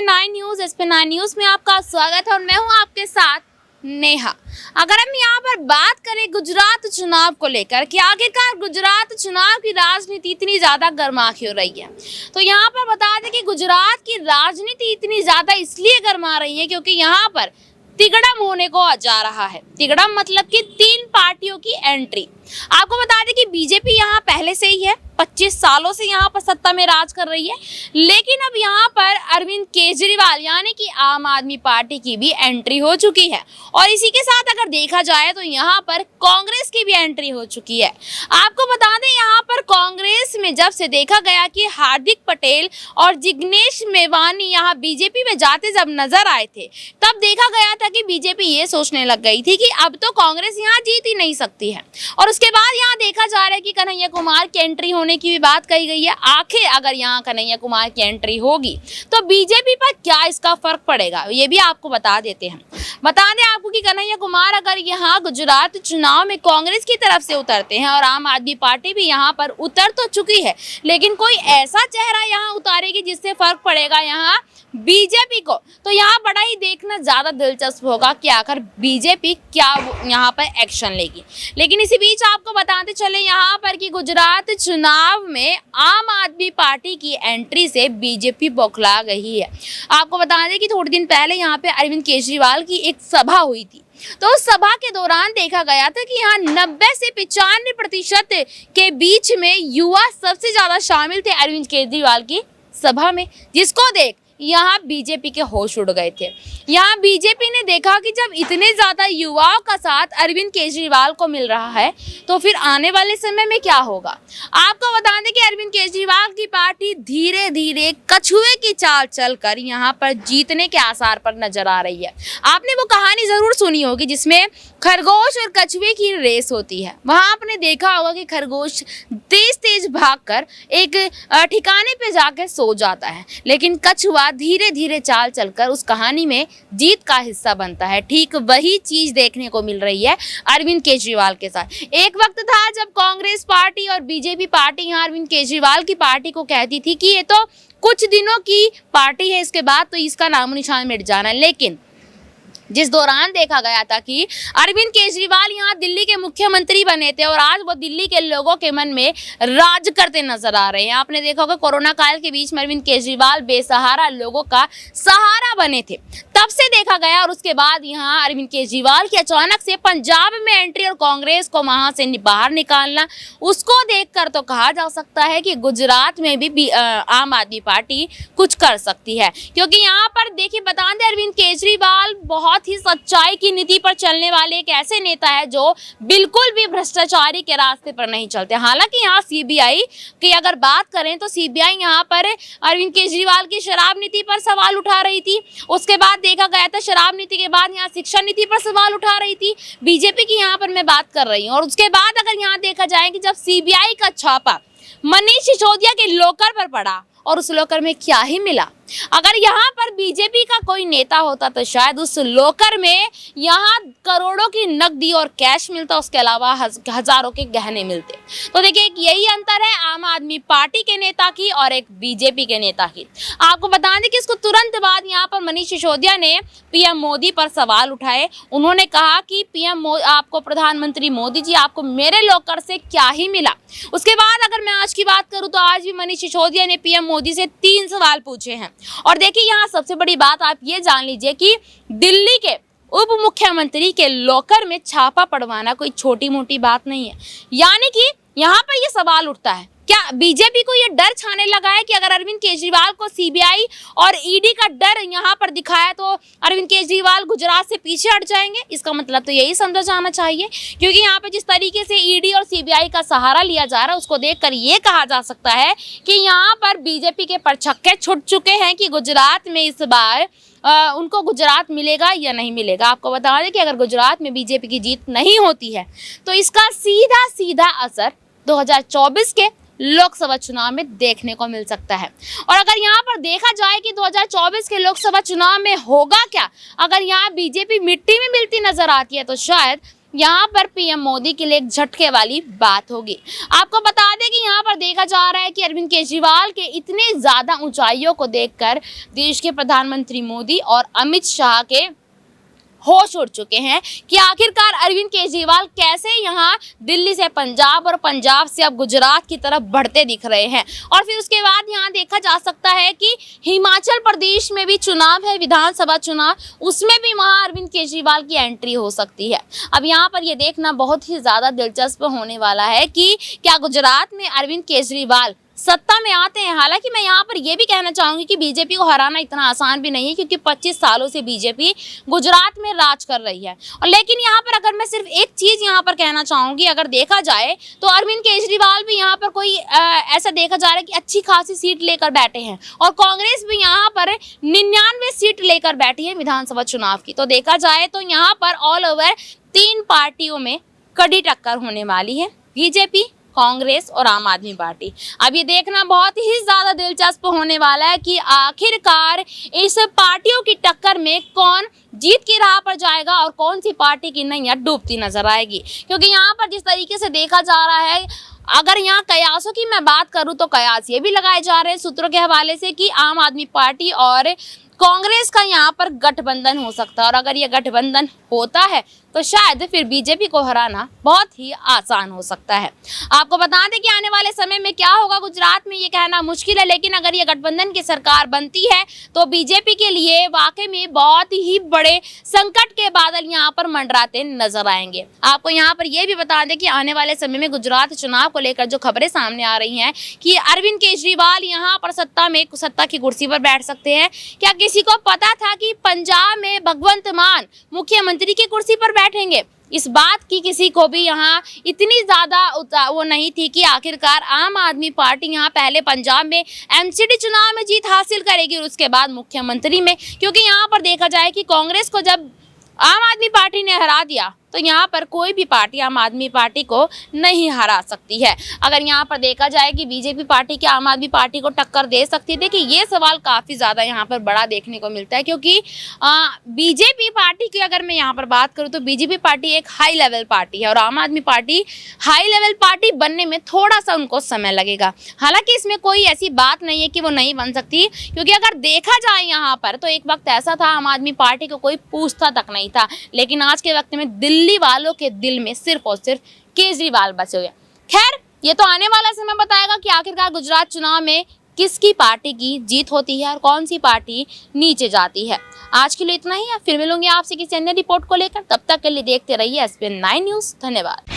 एसपी9 news में आपका स्वागत है और मैं हूं आपके साथ नेहा। अगर हम यहाँ पर बात करें गुजरात चुनाव को लेकर कि आखिरकार गुजरात चुनाव की राजनीति इतनी ज्यादा गर्मा क्यों रही है, तो यहाँ पर बता दें कि गुजरात की राजनीति इतनी ज्यादा इसलिए गर्मा रही है क्योंकि यहाँ पर तिगड़म होने को जा रहा है। तिगड़म मतलब कि 3 पार्टियों की एंट्री। आपको बता दें कि बीजेपी यहाँ पहले से ही है, 25 सालों से यहाँ पर सत्ता में राज कर रही है, लेकिन अब यहाँ पर अरविंद केजरीवाल यानी कि आम आदमी पार्टी की भी एंट्री हो चुकी है। और इसी के साथ अगर देखा जाए तो यहाँ पर कांग्रेस की भी एंट्री हो चुकी है। आपको बता दें यहाँ पर कांग्रेस में जब से देखा गया कि हार्दिक पटेल और जिग्नेश मेवानी यहाँ बीजेपी में जाते जब नजर आए थे, तब देखा गया था कि बीजेपी ये सोचने लग गई थी कि अब तो कांग्रेस यहाँ जीत ही नहीं सकती है। और उसके बाद यहाँ देखा जा रहा है कि कन्हैया कुमार की एंट्री होने की भी बात कही गई है। आखिर अगर यहाँ कन्हैया कुमार की एंट्री होगी तो बीजेपी पर क्या इसका फर्क पड़ेगा, ये भी आपको बता देते हैं। बता दें आपको कि कन्हैया कुमार अगर यहाँ गुजरात चुनाव में कांग्रेस की तरफ से उतरते हैं और आम आदमी पार्टी भी यहाँ पर उतर तो चुकी है, लेकिन कोई ऐसा चेहरा यहाँ उतारेगी जिससे फर्क पड़ेगा यहाँ बीजेपी को, तो यहाँ बड़ा ही देखना ज्यादा दिलचस्प होगा कि आखिर बीजेपी क्या यहाँ पर एक्शन लेगी। लेकिन इसी बीच आपको बताते चले यहाँ पर कि गुजरात चुनाव में आम आदमी पार्टी की एंट्री से बीजेपी बौखला गई है। आपको बता दें कि थोड़े दिन पहले यहाँ पे अरविंद केजरीवाल की एक सभा हुई थी, तो उस सभा के दौरान देखा गया था कि यहाँ 90 से 95% के बीच में युवा सबसे ज्यादा शामिल थे अरविंद केजरीवाल की सभा में, जिसको देख यहाँ बीजेपी के होश उड़ गए थे। यहाँ बीजेपी ने देखा कि जब इतने ज्यादा युवाओं का साथ अरविंद केजरीवाल को मिल रहा है तो फिर आने वाले समय में क्या होगा। आपको बता दें कि अरविंद केजरीवाल की पार्टी धीरे धीरे कछुए की चाल चलकर यहाँ पर जीतने के आसार पर नजर आ रही है। आपने वो कहानी जरूर सुनी होगी जिसमें खरगोश और कछुए की रेस होती है। वहां आपने देखा होगा कि खरगोश तेज तेज भागकर एक ठिकाने पे जाकर सो जाता है, लेकिन कछुआ धीरे धीरे चाल चलकर उस कहानी में जीत का हिस्सा बनता है। ठीक वही चीज देखने को मिल रही है अरविंद केजरीवाल के साथ। एक वक्त था जब कांग्रेस पार्टी और बीजेपी पार्टी यहाँ अरविंद केजरीवाल की पार्टी को कहती थी कि ये तो कुछ दिनों की पार्टी है, इसके बाद तो इसका नामो निशान मिट जाना, लेकिन जिस दौरान देखा गया था कि अरविंद केजरीवाल यहाँ दिल्ली के मुख्यमंत्री बने थे और आज वो दिल्ली के लोगों के मन में राज करते नजर आ रहे हैं। आपने देखा होगा कोरोना काल के बीच में अरविंद केजरीवाल बेसहारा लोगों का सहारा बने थे, तब से देखा गया। और उसके बाद यहाँ अरविंद केजरीवाल की अचानक से पंजाब में एंट्री और कांग्रेस को वहां से बाहर निकालना, उसको देखकर तो कहा जा सकता है कि गुजरात में भी आम आदमी पार्टी कुछ कर सकती है, क्योंकि यहाँ पर देखिए बता दें अरविंद केजरीवाल बहुत ही सच्चाई की नीति पर चलने वाले एक ऐसे नेता है जो बिल्कुल भी भ्रष्टाचारी के रास्ते पर नहीं चलते। हालांकि यहाँ सीबीआई की अगर बात करें तो सीबीआई यहाँ पर अरविंद केजरीवाल की शराब नीति पर सवाल उठा रही थी। उसके बाद देखा गया था शराब नीति के बाद यहाँ शिक्षा नीति पर सवाल उठा रही थी बीजेपी की, यहाँ पर मैं बात कर रही हूँ। और उसके बाद अगर यहाँ देखा जाए कि जब सीबीआई का छापा मनीष सिसोदिया के लॉकर पर पड़ा और उस लॉकर में क्या ही मिला, अगर यहाँ पर बीजेपी का कोई नेता होता तो शायद उस लॉकर में यहाँ करोड़ों की नकदी और कैश मिलता, उसके अलावा हजारों के गहने मिलते। तो देखिए एक यही अंतर है आम आदमी पार्टी के नेता की और एक बीजेपी के नेता की। आपको बता दें कि इसको तुरंत बाद यहाँ पर मनीष सिसोदिया ने पीएम मोदी पर सवाल उठाए। उन्होंने कहा कि आपको प्रधानमंत्री मोदी जी, आपको मेरे लॉकर से क्या ही मिला। उसके बाद अगर मैं आज की बात करूं तो आज भी मनीष सिसोदिया ने पीएम मोदी से 3 सवाल पूछे हैं। और देखिए यहाँ सबसे बड़ी बात आप ये जान लीजिए कि दिल्ली के उप मुख्यमंत्री के लॉकर में छापा पड़वाना कोई छोटी मोटी बात नहीं है। यानी कि यहाँ पर ये सवाल उठता है, क्या बीजेपी को ये डर छाने लगा है कि अगर अरविंद केजरीवाल को सीबीआई और ईडी का डर यहाँ पर दिखाया तो अरविंद केजरीवाल गुजरात से पीछे हट जाएंगे। इसका मतलब तो यही समझा जाना चाहिए, क्योंकि यहाँ पे जिस तरीके से ईडी और सीबीआई का सहारा लिया जा रहा है उसको देखकर ये कहा जा सकता है कि यहाँ पर बीजेपी के परछक्के छुट चुके हैं कि गुजरात में इस बार उनको गुजरात मिलेगा या नहीं मिलेगा। आपको बता दें कि अगर गुजरात में बीजेपी की जीत नहीं होती है तो इसका सीधा सीधा असर 2024 के लोकसभा चुनाव में देखने को मिल सकता है। और अगर यहाँ पर देखा जाए कि 2024 के लोकसभा चुनाव में होगा क्या, अगर यहाँ बीजेपी मिट्टी में मिलती नजर आती है तो शायद यहाँ पर पीएम मोदी के लिए एक झटके वाली बात होगी। आपको बता दें कि यहाँ पर देखा जा रहा है कि अरविंद केजरीवाल के इतने ज्यादा ऊंचाइयों को देखकर देश के प्रधानमंत्री मोदी और अमित शाह के होश उड़ चुके हैं कि आखिरकार अरविंद केजरीवाल कैसे यहाँ दिल्ली से पंजाब और पंजाब से अब गुजरात की तरफ बढ़ते दिख रहे हैं। और फिर उसके बाद यहाँ देखा जा सकता है कि हिमाचल प्रदेश में भी चुनाव है, विधानसभा चुनाव, उसमें भी वहाँ अरविंद केजरीवाल की एंट्री हो सकती है। अब यहाँ पर ये देखना बहुत ही ज़्यादा दिलचस्प होने वाला है कि क्या गुजरात में अरविंद केजरीवाल सत्ता में आते हैं। हालांकि मैं यहाँ पर यह भी कहना चाहूंगी कि बीजेपी को हराना इतना आसान भी नहीं है, क्योंकि 25 सालों से बीजेपी गुजरात में राज कर रही है। और लेकिन यहाँ पर अगर मैं सिर्फ एक चीज यहाँ पर कहना चाहूंगी, अगर देखा जाए तो अरविंद केजरीवाल भी यहाँ पर कोई ऐसा देखा जा रहा है कि अच्छी खासी सीट लेकर बैठे हैं, और कांग्रेस भी यहाँ पर 99 सीट लेकर बैठी है विधानसभा चुनाव की। तो देखा जाए तो यहाँ पर ऑल ओवर 3 पार्टियों में कड़ी टक्कर होने वाली है, बीजेपी, कांग्रेस और आम आदमी पार्टी। अब ये देखना बहुत ही ज्यादा दिलचस्प होने वाला है कि आखिरकार इस पार्टियों की टक्कर में कौन जीत की राह पर जाएगा और कौन सी पार्टी की नैया डूबती नजर आएगी। क्योंकि यहाँ पर जिस तरीके से देखा जा रहा है, अगर यहाँ कयासों की मैं बात करूं तो कयास ये भी लगाए जा रहे हैं सूत्रों के हवाले से कि आम आदमी पार्टी और कांग्रेस का यहाँ पर गठबंधन हो सकता है, और अगर ये गठबंधन होता है तो शायद फिर बीजेपी को हराना बहुत ही आसान हो सकता है। आपको बता दें कि आने वाले समय में क्या होगा गुजरात में ये कहना मुश्किल है, लेकिन अगर ये गठबंधन की सरकार बनती है तो बीजेपी के लिए वाकई में बहुत ही बड़े संकट के बादल यहाँ पर मंडराते नजर आएंगे। आपको यहाँ पर यह भी बता दें कि आने वाले समय में गुजरात चुनाव को लेकर जो खबरें सामने आ रही हैं कि अरविंद केजरीवाल यहाँ पर सत्ता की कुर्सी पर बैठ सकते हैं। क्या किसी को पता था कि पंजाब में भगवंत मान मुख्यमंत्री की कुर्सी पर बैठेंगे? इस बात की किसी को भी यहाँ इतनी ज्यादा वो नहीं थी कि आखिरकार आम आदमी पार्टी यहाँ पहले पंजाब में एमसीडी चुनाव में जीत हासिल करेगी और उसके बाद मुख्यमंत्री में। क्योंकि यहाँ पर देखा जाए कि कांग्रेस को जब आम आदमी पार्टी ने हरा दिया तो यहाँ पर कोई भी पार्टी आम आदमी पार्टी को नहीं हरा सकती है। अगर यहाँ पर देखा जाए कि बीजेपी पार्टी क्या आम आदमी पार्टी को टक्कर दे सकती है, देखिए ये सवाल काफ़ी ज़्यादा यहाँ पर बड़ा देखने को मिलता है। क्योंकि बीजेपी पार्टी की अगर मैं यहाँ पर बात करूँ तो बीजेपी पार्टी एक हाई लेवल पार्टी है और आम आदमी पार्टी हाई लेवल पार्टी बनने में थोड़ा सा उनको समय लगेगा। हालांकि इसमें कोई ऐसी बात नहीं है कि वो नहीं बन सकती, क्योंकि अगर देखा जाए यहाँ पर तो एक वक्त ऐसा था आम आदमी पार्टी को कोई पूछता तक नहीं था, लेकिन आज के वक्त में दिल्ली वालों के दिल में सिर्फ और सिर्फ केजरीवाल बचे हुए। खैर, ये तो आने वाला समय बताएगा कि आखिरकार गुजरात चुनाव में किसकी पार्टी की जीत होती है और कौन सी पार्टी नीचे जाती है। आज के लिए इतना ही, फिर मिलूंगी आपसे किसी अन्य रिपोर्ट को लेकर। तब तक के लिए देखते रहिए SBN 9 न्यूज़। धन्यवाद।